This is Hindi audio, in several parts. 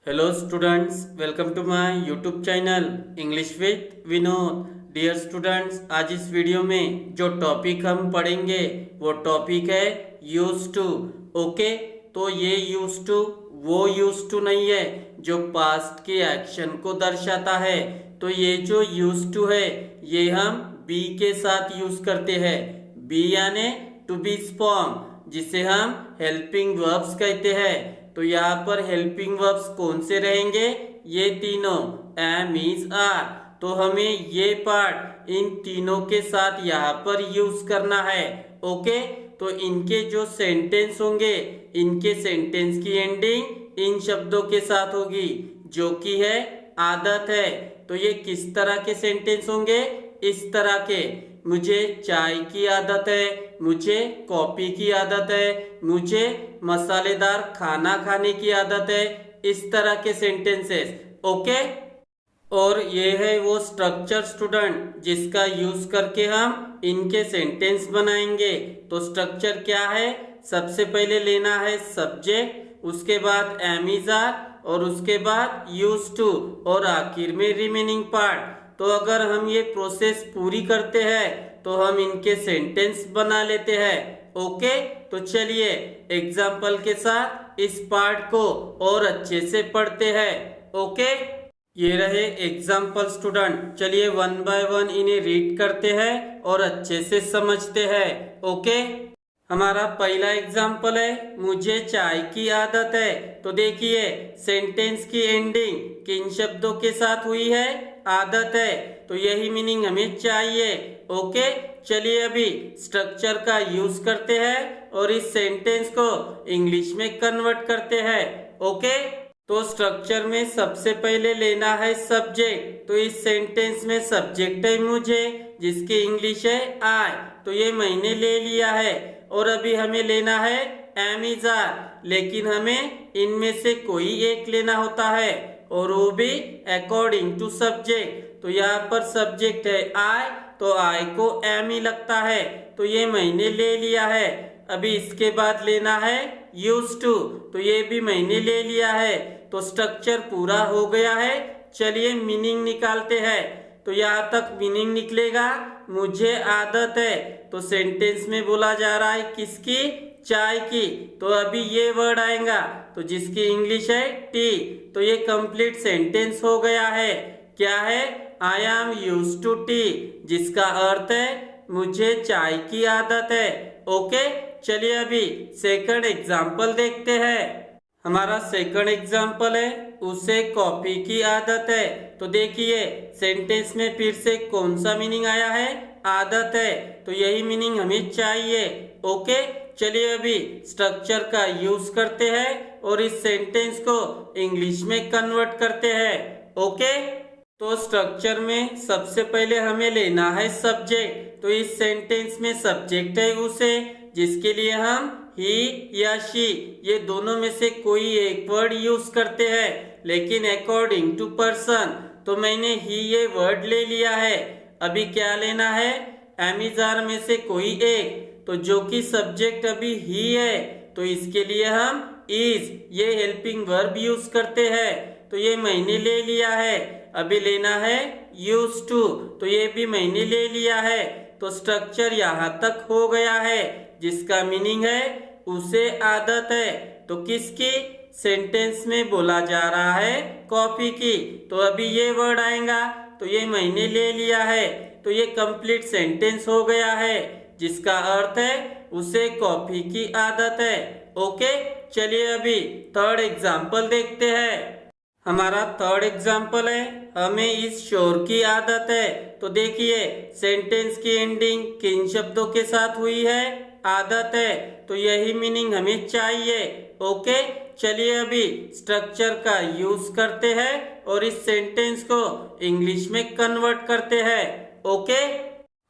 Hello students, welcome to my YouTube channel English with Vinod. Dear students, आज इस वीडियो में जो टॉपिक हम पढ़ेंगे वो टॉपिक है यूज टू। ओके, तो ये यूज टू वो यूज टू नहीं है जो पास्ट के एक्शन को दर्शाता है। तो ये जो यूज टू है ये हम बी के साथ यूज करते हैं। बी यानी टू बी फॉर्म, जिसे हम हेल्पिंग वर्ब्स कहते हैं। तो यहाँ पर हेल्पिंग वर्ब्स कौन से रहेंगे? ये तीनों, एम, इज, आर। तो हमें ये पार्ट इन तीनों के साथ यहाँ पर यूज करना है। ओके, तो इनके जो सेंटेंस होंगे, इनके सेंटेंस की एंडिंग इन शब्दों के साथ होगी, जो कि है आदत है। तो ये किस तरह के सेंटेंस होंगे? इस तरह के, मुझे चाय की आदत है, मुझे कॉफी की आदत है, मुझे मसालेदार खाना खाने की आदत है। इस तरह के सेंटेंसेस। ओके, और ये है वो स्ट्रक्चर स्टूडेंट जिसका यूज करके हम इनके सेंटेंस बनाएंगे। तो स्ट्रक्चर क्या है? सबसे पहले लेना है सब्जेक्ट, उसके बाद एम इज आर, और उसके बाद यूज टू, और आखिर में रिमेनिंग पार्ट। तो अगर हम ये प्रोसेस पूरी करते हैं तो हम इनके सेंटेंस बना लेते हैं। ओके, तो चलिए एग्जाम्पल के साथ इस पार्ट को और अच्छे से पढ़ते हैं। ओके, ये रहे एग्जाम्पल स्टूडेंट। चलिए वन बाय वन इन्हें रीड करते हैं और अच्छे से समझते हैं। ओके, हमारा पहला एग्जाम्पल है, मुझे चाय की आदत है। तो देखिए सेंटेंस की एंडिंग किन शब्दों के साथ हुई है? आदत है। तो यही मीनिंग हमें चाहिए। ओके, चलिए अभी स्ट्रक्चर का यूज करते हैं और इस सेंटेंस को इंग्लिश में कन्वर्ट करते हैं। ओके, तो स्ट्रक्चर में सबसे पहले लेना है सब्जेक्ट। तो इस सेंटेंस में सब्जेक्ट है मुझे, जिसकी इंग्लिश है आई। तो ये मैंने ले लिया है। और अभी हमें लेना है एम इज आर, लेकिन हमें इनमें से कोई एक लेना होता है, और वो भी अकॉर्डिंग टू सब्जेक्ट। तो यहाँ पर सब्जेक्ट है आई, तो आई को एम ही लगता है। तो ये मैंने ले लिया है। अभी इसके बाद लेना है यूज टू, तो ये भी मैंने ले लिया है। तो स्ट्रक्चर पूरा हो गया है। चलिए मीनिंग निकालते हैं। तो यहाँ तक मीनिंग निकलेगा, मुझे आदत है। तो सेंटेंस में बोला जा रहा है किसकी? चाय की। तो अभी ये वर्ड आएगा, तो जिसकी इंग्लिश है टी। तो ये कंप्लीट सेंटेंस हो गया है। क्या है? I am use to tea, जिसका अर्थ है मुझे चाय की आदत है। ओके, चलिए अभी सेकंड एग्जाम्पल देखते हैं। हमारा सेकंड एग्जाम्पल है, उसे कॉफी की आदत है। तो देखिए सेंटेंस में फिर से कौन सा मीनिंग आया है? आदत है। तो यही मीनिंग हमें चाहिए। ओके, चलिए अभी स्ट्रक्चर का यूज करते हैं और इस सेंटेंस को इंग्लिश में कन्वर्ट करते हैं। ओके, तो स्ट्रक्चर में सबसे पहले हमें लेना है सब्जेक्ट। तो इस सेंटेंस में सब्जेक्ट है उसे, जिसके लिए हम ही या शी, ये दोनों में से कोई एक वर्ड यूज करते हैं, लेकिन अकॉर्डिंग टू पर्सन। तो मैंने ही ये वर्ड ले लिया है। अभी क्या लेना है? एम इज आर में से कोई एक। तो जो कि सब्जेक्ट अभी ही है, तो इसके लिए हम इज, ये हेल्पिंग वर्ब यूज करते हैं। तो ये मैंने ले लिया है। अभी लेना है यूज टू, तो ये भी मैंने ले लिया है। तो स्ट्रक्चर यहाँ तक हो गया है, जिसका मीनिंग है उसे आदत है। तो किसकी? सेंटेंस में बोला जा रहा है कॉफी की। तो अभी ये वर्ड आएगा, तो ये मैंने ले लिया है। तो ये कंप्लीट सेंटेंस हो गया है, जिसका अर्थ है उसे कॉफी की आदत है। ओके, चलिए अभी थर्ड एग्जाम्पल देखते हैं। हमारा थर्ड एग्जाम्पल है, हमें इस शोर की आदत है। तो देखिए सेंटेंस की एंडिंग किन शब्दों के साथ हुई है? आदत है। तो यही मीनिंग हमें चाहिए। ओके, चलिए अभी स्ट्रक्चर का यूज करते हैं और इस सेंटेंस को इंग्लिश में कन्वर्ट करते हैं। ओके,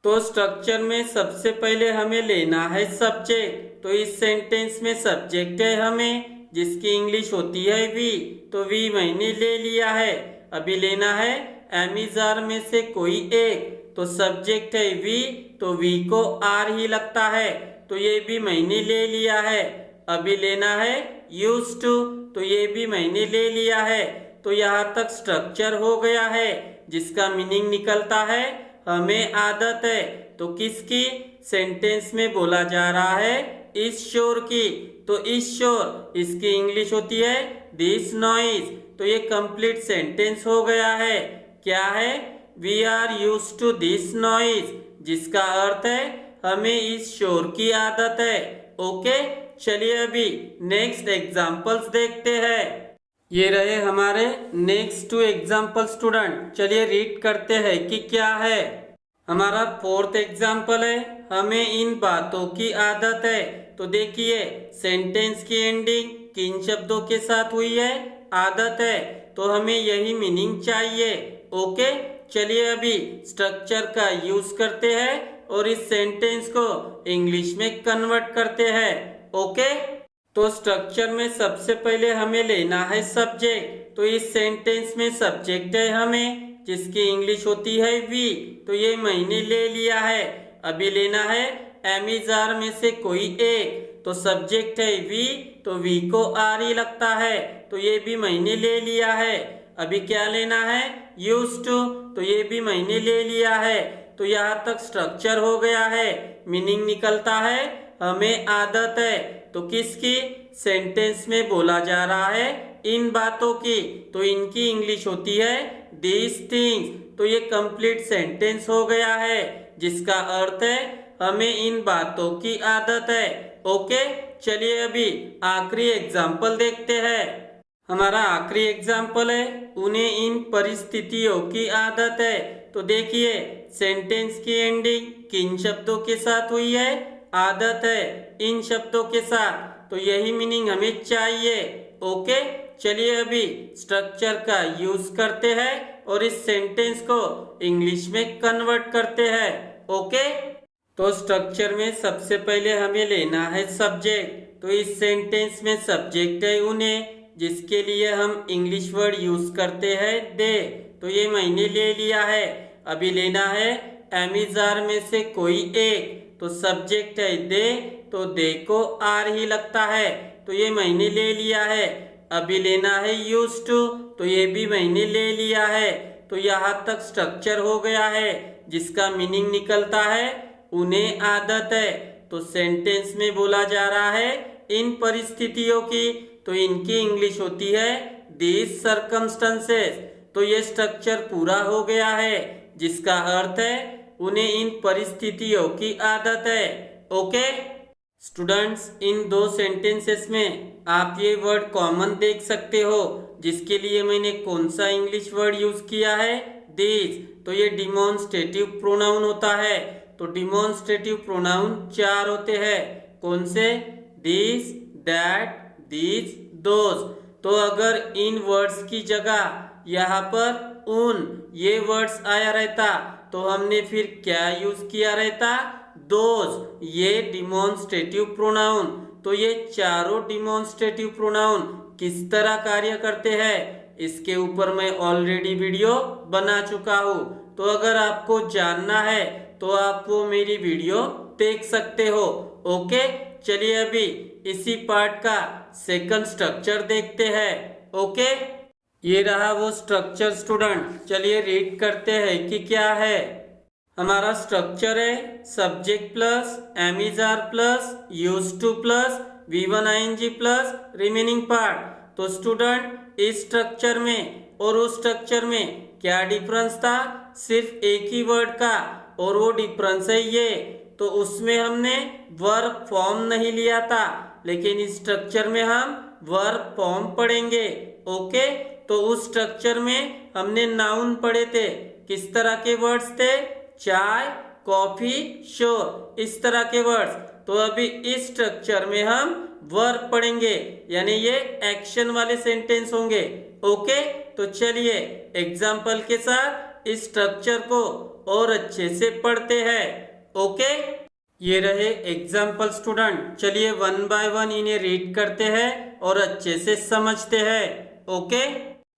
तो स्ट्रक्चर में सबसे पहले हमें लेना है सब्जेक्ट। तो इस सेंटेंस में सब्जेक्ट है हमें, जिसकी इंग्लिश होती है वी। तो वी मैंने ले लिया है। अभी लेना है एम इज आर में से कोई एक। तो सब्जेक्ट है वी, तो वी को आर ही लगता है। तो ये भी मैंने ले लिया है। अभी लेना है यूज टू, तो ये भी मैंने ले लिया है। तो यहाँ तक स्ट्रक्चर हो गया है, जिसका मीनिंग निकलता है हमें आदत है। तो किसकी? सेंटेंस में बोला जा रहा है इस शोर की। तो इस शोर, इसकी इंग्लिश होती है दिस नॉइज। तो ये कंप्लीट सेंटेंस हो गया है। क्या है? We are used to this noise, जिसका अर्थ है हमें इस शोर की आदत है। ओके, चलिए अभी नेक्स्ट एग्जांपल्स देखते हैं। ये रहे हमारे नेक्स्ट 2 एग्जांपल स्टूडेंट। चलिए रीड करते हैं कि क्या है। हमारा 4th एग्जांपल है हमें इन बातों की आदत है। तो देखिए सेंटेंस की एंडिंग किन शब्दों के साथ हुई है? आदत है। तो हमें यही मीनिंग चाहिए। ओके, चलिए अभी स्ट्रक्चर का यूज करते हैं और इस सेंटेंस को इंग्लिश में कन्वर्ट करते हैं। ओके, तो स्ट्रक्चर में सबसे पहले हमें लेना है सब्जेक्ट। तो इस सेंटेंस में सब्जेक्ट है हमें, जिसकी इंग्लिश होती है वी। तो ये मैंने ले लिया है। अभी लेना है एमिजार में से कोई एक। तो सब्जेक्ट है वी, तो वी को आर ही लगता है। तो ये भी मैंने ले लिया है। अभी क्या लेना है? Used to. तो ये भी मैंने ले लिया है। तो यहाँ तक स्ट्रक्चर हो गया है। मीनिंग निकलता है हमें आदत है। तो किसकी? सेंटेंस में बोला जा रहा है इन बातों की। तो इनकी इंग्लिश होती है दीज थिंग्स। तो ये कंप्लीट सेंटेंस हो गया है, जिसका अर्थ है हमें इन बातों की आदत है। ओके, चलिए अभी आखिरी एग्जाम्पल देखते हैं। हमारा आखिरी एग्जाम्पल है उन्हें इन परिस्थितियों की आदत है। तो देखिए सेंटेंस की एंडिंग किन शब्दों के साथ हुई है? आदत है, इन शब्दों के साथ। तो यही मीनिंग हमें चाहिए। ओके, चलिए अभी स्ट्रक्चर का यूज करते हैं और इस सेंटेंस को इंग्लिश में कन्वर्ट करते हैं। ओके, तो स्ट्रक्चर में सबसे पहले हमें लेना है सब्जेक्ट। तो इस सेंटेंस में सब्जेक्ट है उन्हें, जिसके लिए हम इंग्लिश वर्ड यूज करते हैं दे। तो ये मैंने ले लिया है। अभी लेना है एमिजार में से कोई एक। तो सब्जेक्ट है दे, तो दे को आर ही लगता है। तो ये मैंने ले लिया है। अभी लेना है यूज्ड टू। तो ये भी मैंने ले लिया है। तो यहाँ तक स्ट्रक्चर हो गया है, जिसका मीनिंग निकलता है उन्हें आदत है। तो सेंटेंस में बोला जा रहा है इन परिस्थितियों की। तो इनकी इंग्लिश होती है दीज सर्कमस्टेंसेस। तो ये स्ट्रक्चर पूरा हो गया है, जिसका अर्थ है उन्हें इन परिस्थितियों की आदत है। ओके स्टूडेंट्स, इन 2 सेंटेंसेस में आप ये वर्ड कॉमन देख सकते हो, जिसके लिए मैंने कौन सा इंग्लिश वर्ड यूज किया है? दीज। तो ये डिमॉन्स्ट्रेटिव प्रोनाउन होता है। तो डिमॉन्स्ट्रेटिव प्रोनाउन 4 होते हैं। कौन से? This, that, these, those. तो अगर इन वर्ड्स की जगह यहाँ पर उन ये वर्ड्स आया रहता, तो हमने फिर क्या यूज किया रहता? दोज, ये डिमॉन्स्ट्रेटिव प्रोनाउन। तो ये चारों डिमॉन्स्ट्रेटिव प्रोनाउन किस तरह कार्य करते हैं, इसके ऊपर मैं ऑलरेडी वीडियो बना चुका हूँ। तो अगर आपको जानना है तो आप वो मेरी वीडियो देख सकते हो। ओके, चलिए अभी इसी पार्ट का सेकंड स्ट्रक्चर देखते हैं। ओके, ये रहा वो स्ट्रक्चर स्टूडेंट। चलिए रीड करते हैं कि क्या है। हमारा स्ट्रक्चर है subject plus am is are plus used to plus V1 ING plus remaining part. तो स्टूडेंट इस स्ट्रक्चर में और उस स्ट्रक्चर में क्या डिफरेंस था? सिर्फ एक ही वर्ड का, और वो डिफरेंस है ये। तो उसमें हमने वर्ब फॉर्म नहीं लिया था, लेकिन इस स्ट्रक्चर में हम वर्ब फॉर्म पढ़ेंगे। ओके, तो उस स्ट्रक्चर में हमने नाउन पढ़े थे। किस तरह के वर्ड्स थे? चाय, कॉफी, शोर, इस तरह के वर्ड्स। तो अभी इस स्ट्रक्चर में हम वर्ब पढ़ेंगे, यानी ये एक्शन वाले सेंटेंस होंगे। ओके, तो चलिए एग्जाम्पल के साथ इस स्ट्रक्चर को और अच्छे से पढ़ते हैं। ओके, ये रहे एग्जाम्पल स्टूडेंट। चलिए 1 बाय 1 इन्हें रीड करते हैं और अच्छे से समझते हैं। ओके,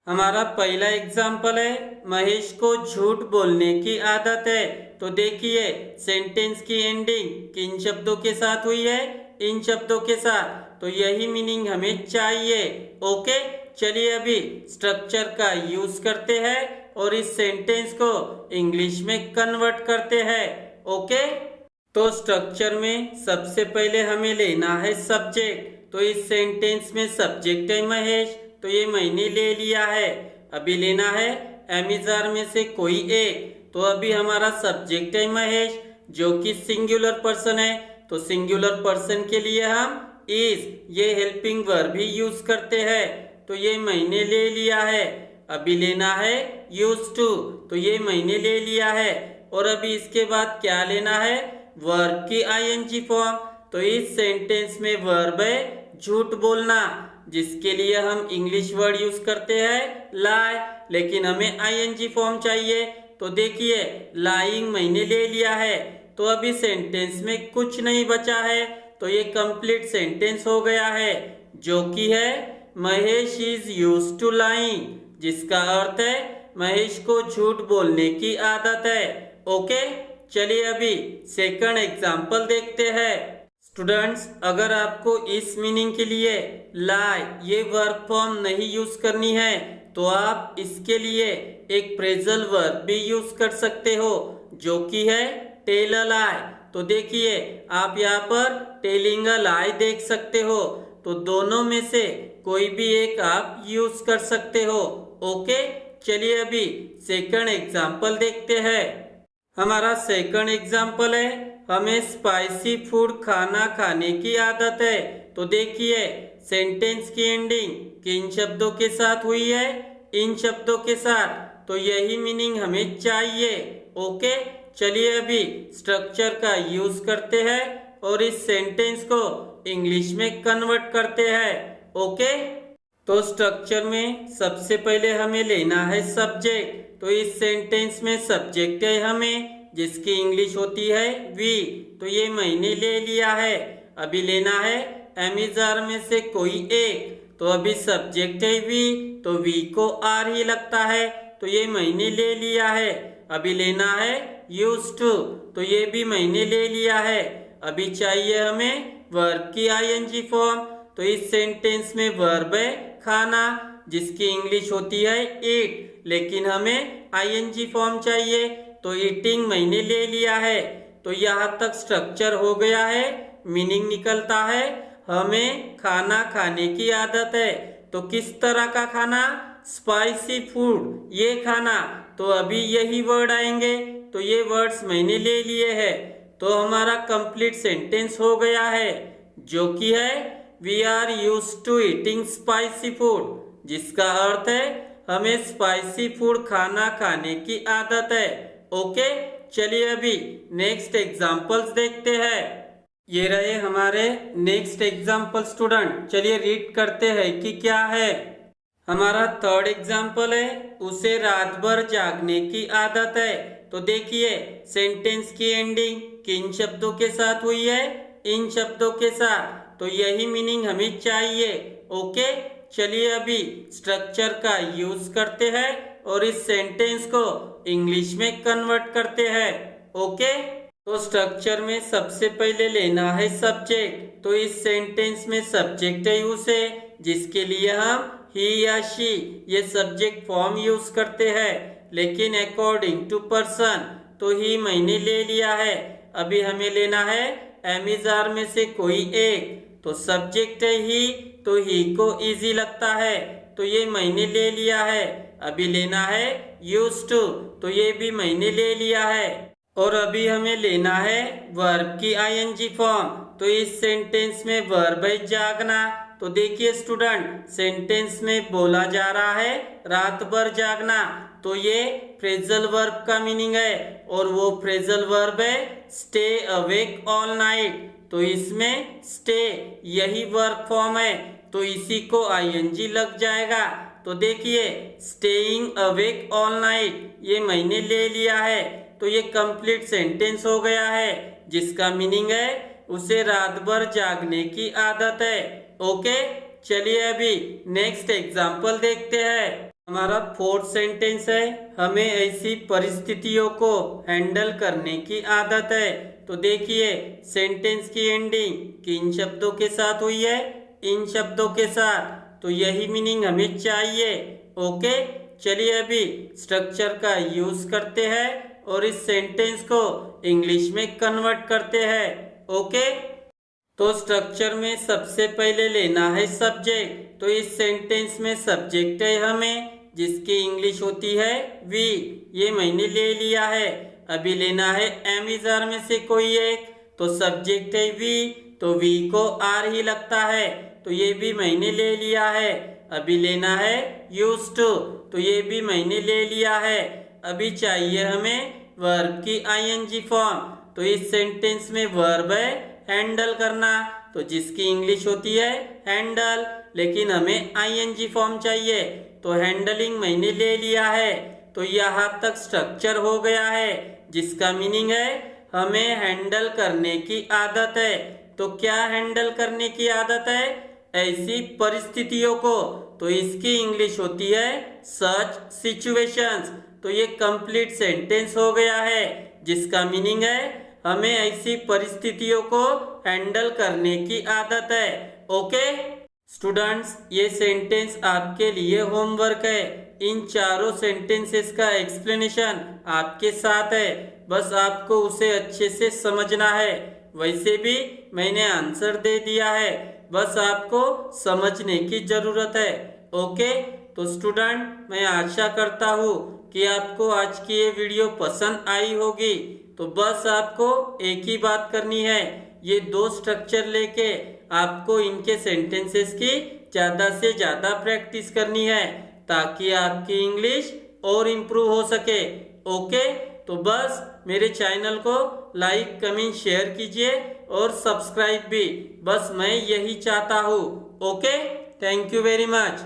हमारा पहला एग्जाम्पल है महेश को झूठ बोलने की आदत है। तो देखिए सेंटेंस की एंडिंग किन शब्दों के साथ हुई है? इन शब्दों के साथ। तो यही मीनिंग हमें चाहिए। ओके, चलिए अभी स्ट्रक्चर का यूज करते हैं और इस सेंटेंस को इंग्लिश में कन्वर्ट करते हैं। ओके, तो स्ट्रक्चर में सबसे पहले हमें लेना है सब्जेक्ट। तो इस सेंटेंस में सब्जेक्ट है महेश, तो ये मैंने ले लिया है। अभी लेना है एमिजार में से कोई एक। तो अभी हमारा सब्जेक्ट है महेश जो कि सिंगुलर पर्सन है, तो सिंगुलर पर्सन के लिए हम इज ये हेल्पिंग वर्ब भी यूज करते हैं। तो ये मैंने ले लिया है। अभी लेना है यूज टू, तो ये मैंने ले लिया है। और अभी इसके बाद क्या लेना है, वर्ब की आईएनजी फॉर्म। तो इस सेंटेंस में वर्ब है झूठ बोलना, जिसके लिए हम इंग्लिश वर्ड यूज करते हैं लाई, लेकिन हमें आईएनजी फॉर्म चाहिए। तो देखिए लाइंग मैंने ले लिया है। तो अभी सेंटेंस में कुछ नहीं बचा है, तो ये कंप्लीट सेंटेंस हो गया है, जो कि है Mahesh is used to lying, जिसका अर्थ है महेश को झूठ बोलने की आदत है। ओके, चलिए अभी सेकंड एग्जांपल देखते हैं। स्टूडेंट्स, अगर आपको इस मीनिंग के लिए लाई ये वर्ब फॉर्म नहीं यूज करनी है, तो आप इसके लिए एक फ्रेजल वर्ब भी यूज कर सकते हो, जो कि है टेल अ लाई। तो देखिए आप यहाँ पर टेलिंग अ लाई देख सकते हो, तो दोनों में से कोई भी एक आप यूज कर सकते हो। ओके, चलिए अभी सेकंड एग्जांपल देखते हैं। हमारा सेकंड एग्जांपल है हमें स्पाइसी फूड खाना खाने की आदत है। तो देखिए सेंटेंस की एंडिंग किन शब्दों के साथ हुई है, इन शब्दों के साथ। तो यही मीनिंग हमें चाहिए। ओके, चलिए अभी स्ट्रक्चर का यूज करते हैं और इस सेंटेंस को इंग्लिश में कन्वर्ट करते हैं। ओके, तो स्ट्रक्चर में सबसे पहले हमें लेना है सब्जेक्ट। तो इस सेंटेंस में सब्जेक्ट है हमें, जिसकी इंग्लिश होती है वी। तो ये मैंने ले लिया है। अभी लेना है एमिजार में से कोई एक। तो अभी सब्जेक्ट है वी, तो वी को आर ही लगता है, तो ये मैंने ले लिया है। अभी लेना है यूज टू, तो ये भी मैंने ले लिया है। अभी चाहिए हमें वर्ब की आईएनजी फॉर्म। तो इस सेंटेंस में वर्ब है खाना, जिसकी इंग्लिश होती है ईट, लेकिन हमें आईएनजी फॉर्म चाहिए, तो ईटिंग मैंने ले लिया है। तो यहाँ तक स्ट्रक्चर हो गया है। मीनिंग निकलता है हमें खाना खाने की आदत है। तो किस तरह का खाना, स्पाइसी फूड, ये खाना। तो अभी यही वर्ड आएंगे, तो ये वर्ड्स मैंने ले लिए हैं। तो हमारा कंप्लीट सेंटेंस हो गया है, जो कि है we are use to eating spicy food, जिसका अर्थ है हमें स्पाइसी फूड खाना खाने की आदत है। ओके, चलिए अभी नेक्स्ट एग्जांपल्स देखते हैं। ये रहे हमारे नेक्स्ट एग्जांपल स्टूडेंट। चलिए रीड करते हैं कि क्या है। हमारा थर्ड एग्जांपल है उसे रात भर जागने की आदत है। तो देखिए सेंटेंस की एंडिंग किन शब्दों के साथ हुई है, इन शब्दों के साथ। तो यही मीनिंग हमें चाहिए। ओके, चलिए अभी स्ट्रक्चर का यूज करते हैं और इस सेंटेंस को इंग्लिश में कन्वर्ट करते हैं। ओके, तो स्ट्रक्चर में सबसे पहले लेना है सब्जेक्ट। तो इस सेंटेंस में सब्जेक्ट है उसे, जिसके लिए हम ही या शी ये सब्जेक्ट फॉर्म यूज करते हैं, लेकिन अकॉर्डिंग टू पर्सन। तो ही मैंने ले लिया है। अभी हमें लेना है एमिजार में से कोई एक। तो सब्जेक्ट है ही, तो ही को इजी लगता है, तो ये मैंने ले लिया है। अभी लेना है यूज टू, तो ये भी मैंने ले लिया है। और अभी हमें लेना है वर्ब की आईएनजी फॉर्म। तो इस सेंटेंस में वर्ब है जागना। तो देखिए स्टूडेंट, सेंटेंस में बोला जा रहा है रात भर जागना, तो ये फ्रेजल वर्ब का मीनिंग है, और वो फ्रेजल वर्ब है स्टे अवेक ऑल नाइट। तो इसमें स्टे यही वर्ब फॉर्म है, तो इसी को आईएनजी लग जाएगा। तो देखिए स्टेइंग अवेक ऑल नाइट ये मैंने ले लिया है। तो ये कंप्लीट सेंटेंस हो गया है, जिसका मीनिंग है उसे रात भर जागने की आदत है। ओके, चलिए अभी नेक्स्ट एग्जांपल देखते हैं। हमारा फोर्थ सेंटेंस है हमें ऐसी परिस्थितियों को हैंडल करने की आदत है। तो देखिए सेंटेंस की एंडिंग किन शब्दों के साथ हुई है, इन शब्दों के साथ, तो यही मीनिंग हमें चाहिए। ओके, चलिए अभी स्ट्रक्चर का यूज करते हैं और इस सेंटेंस को इंग्लिश में कन्वर्ट करते हैं। ओके, तो स्ट्रक्चर में सबसे पहले लेना है सब्जेक्ट। तो इस सेंटेंस में सब्जेक्ट है हमें, जिसकी इंग्लिश होती है वी। ये मैंने ले लिया है। अभी लेना है एम इज़ में से कोई एक। तो सब्जेक्ट है वी, तो वी को आर ही लगता है, तो ये भी मैंने ले लिया है। अभी लेना है यूज्ड टू, तो ये भी मैंने ले लिया है। अभी चाहिए हमें वर्ब की आईएनजी फॉर्म। तो इस सेंटेंस में वर्ब है हैंडल करना, तो जिसकी इंग्लिश होती है हैंडल, लेकिन हमें आईएनजी फॉर्म चाहिए, तो हैंडलिंग मैंने ले लिया है। तो यहाँ तक स्ट्रक्चर हो गया है, जिसका मीनिंग है हमें हैंडल करने की आदत है। तो क्या हैंडल करने की आदत है? ऐसी परिस्थितियों को, तो इसकी इंग्लिश होती है सच सिचुएशंस। तो ये कंप्लीट सेंटेंस हो गया है, जिसका मीनिंग है हमें ऐसी परिस्थितियों को हैंडल करने की आदत है। ओके स्टूडेंट्स, ये सेंटेंस आपके लिए होमवर्क है। इन चारों सेंटेंसेस का एक्सप्लेनेशन आपके साथ है, बस आपको उसे अच्छे से समझना है। वैसे भी मैंने आंसर दे दिया है, बस आपको समझने की जरूरत है। ओके, तो स्टूडेंट, मैं आशा करता हूँ कि आपको आज की ये वीडियो पसंद आई होगी। तो बस आपको एक ही बात करनी है, ये दो स्ट्रक्चर लेके आपको इनके सेंटेंसेस की ज़्यादा से ज़्यादा प्रैक्टिस करनी है, ताकि आपकी इंग्लिश और इम्प्रूव हो सके। ओके, तो बस मेरे चैनल को लाइक कमेंट शेयर कीजिए और सब्सक्राइब भी, बस मैं यही चाहता हूँ। Okay, thank you very much.